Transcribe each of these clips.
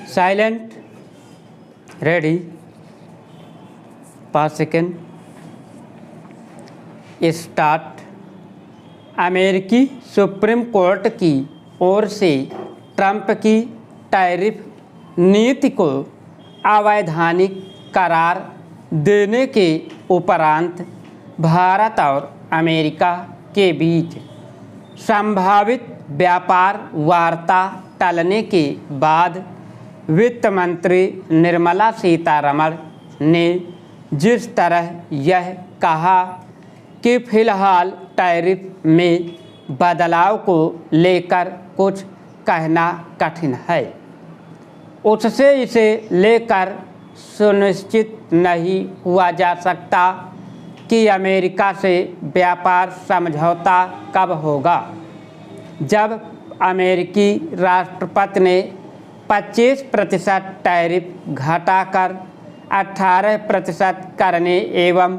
Silent, ready, 5 second, start. अमेरिकी supreme court की ओर से ट्रंप की टैरिफ नीति को अवैधानिक करार देने के उपरांत भारत और अमेरिका के बीच संभावित व्यापार वार्ता टलने के बाद वित्त मंत्री निर्मला सीतारमण ने जिस तरह यह कहा कि फिलहाल टैरिफ में बदलाव को लेकर कुछ कहना कठिन है, उससे इसे लेकर सुनिश्चित नहीं हुआ जा सकता कि अमेरिका से व्यापार समझौता कब होगा। जब अमेरिकी राष्ट्रपति ने 25% टैरिफ घटाकर 18% करने एवं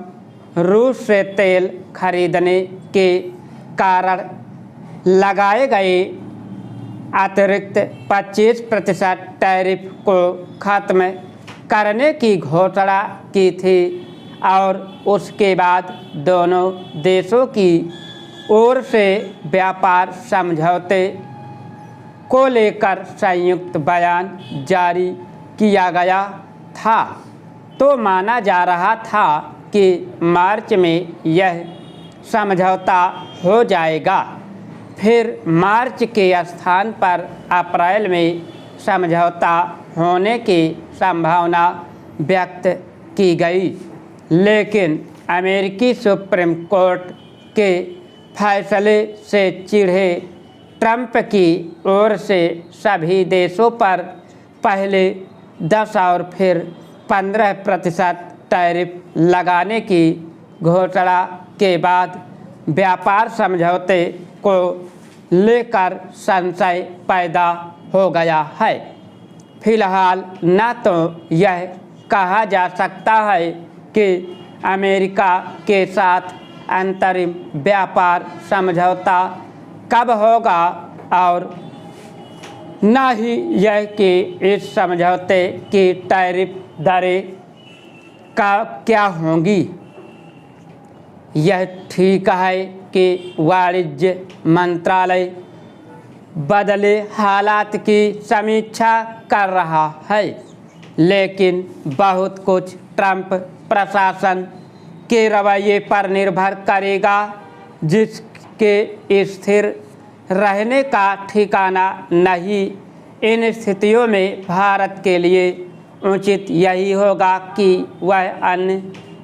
रूस से तेल खरीदने के कारण लगाए गए अतिरिक्त 25% टैरिफ को खत्म करने की घोषणा की थी और उसके बाद दोनों देशों की ओर से व्यापार समझौते को लेकर संयुक्त बयान जारी किया गया था, तो माना जा रहा था कि मार्च में यह समझौता हो जाएगा। फिर मार्च के स्थान पर अप्रैल में समझौता होने की संभावना व्यक्त की गई, लेकिन अमेरिकी सुप्रीम कोर्ट के फैसले से चिढ़े ट्रंप की ओर से सभी देशों पर पहले 10 और फिर 15% टैरिफ लगाने की घोषणा के बाद व्यापार समझौते को लेकर संशय पैदा हो गया है। फिलहाल न तो यह कहा जा सकता है कि अमेरिका के साथ अंतरिम व्यापार समझौता कब होगा और न ही यह कि इस समझौते की टैरिफ दरें क्या होंगी। यह ठीक है कि वाणिज्य मंत्रालय बदले हालात की समीक्षा कर रहा है, लेकिन बहुत कुछ ट्रंप प्रशासन के रवैये पर निर्भर करेगा, जिसके स्थिर रहने का ठिकाना नहीं। इन स्थितियों में भारत के लिए उचित यही होगा कि वह अन्य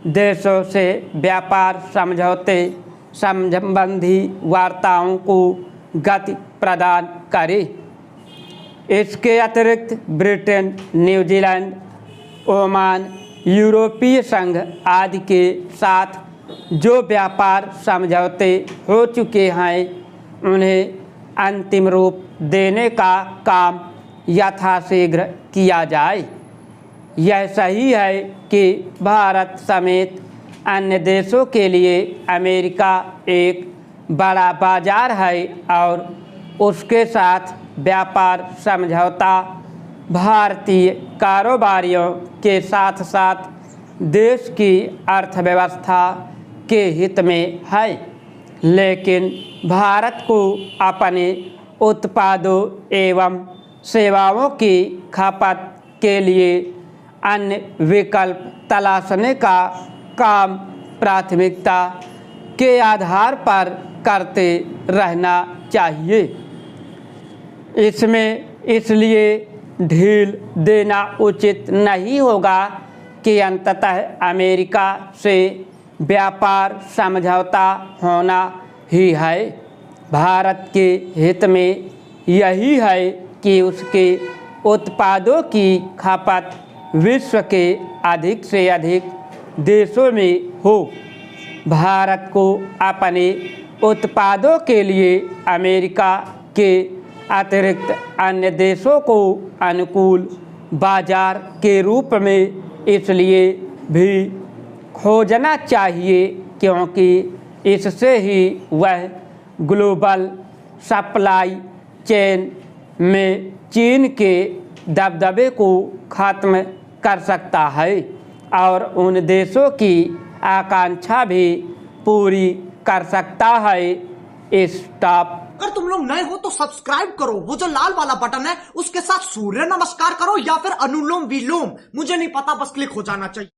देशों से व्यापार समझौते संबंधी वार्ताओं को गति प्रदान करे। इसके अतिरिक्त ब्रिटेन, न्यूजीलैंड, ओमान, यूरोपीय संघ आदि के साथ जो व्यापार समझौते हो चुके हैं, उन्हें अंतिम रूप देने का काम यथाशीघ्र किया जाए। यह सही है कि भारत समेत अन्य देशों के लिए अमेरिका एक बड़ा बाजार है और उसके साथ व्यापार समझौता भारतीय कारोबारियों के साथ साथ देश की अर्थव्यवस्था के हित में है, लेकिन भारत को अपने उत्पादों एवं सेवाओं की खपत के लिए अन्य विकल्प तलाशने का काम प्राथमिकता के आधार पर करते रहना चाहिए। इसमें इसलिए ढील देना उचित नहीं होगा कि अंततः अमेरिका से व्यापार समझौता होना ही है। भारत के हित में यही है कि उसके उत्पादों की खपत विश्व के अधिक से अधिक देशों में हो। भारत को अपने उत्पादों के लिए अमेरिका के अतिरिक्त अन्य देशों को अनुकूल बाजार के रूप में इसलिए भी खोजना चाहिए क्योंकि इससे ही वह ग्लोबल सप्लाई चेन में चीन के दबदबे को खत्म कर सकता है और उन देशों की आकांक्षा भी पूरी कर सकता है। स्टॉप। अगर तुम लोग नए हो तो सब्सक्राइब करो, वो जो लाल वाला बटन है उसके साथ सूर्य नमस्कार करो या फिर अनुलोम विलोम, मुझे नहीं पता, बस क्लिक हो जाना चाहिए।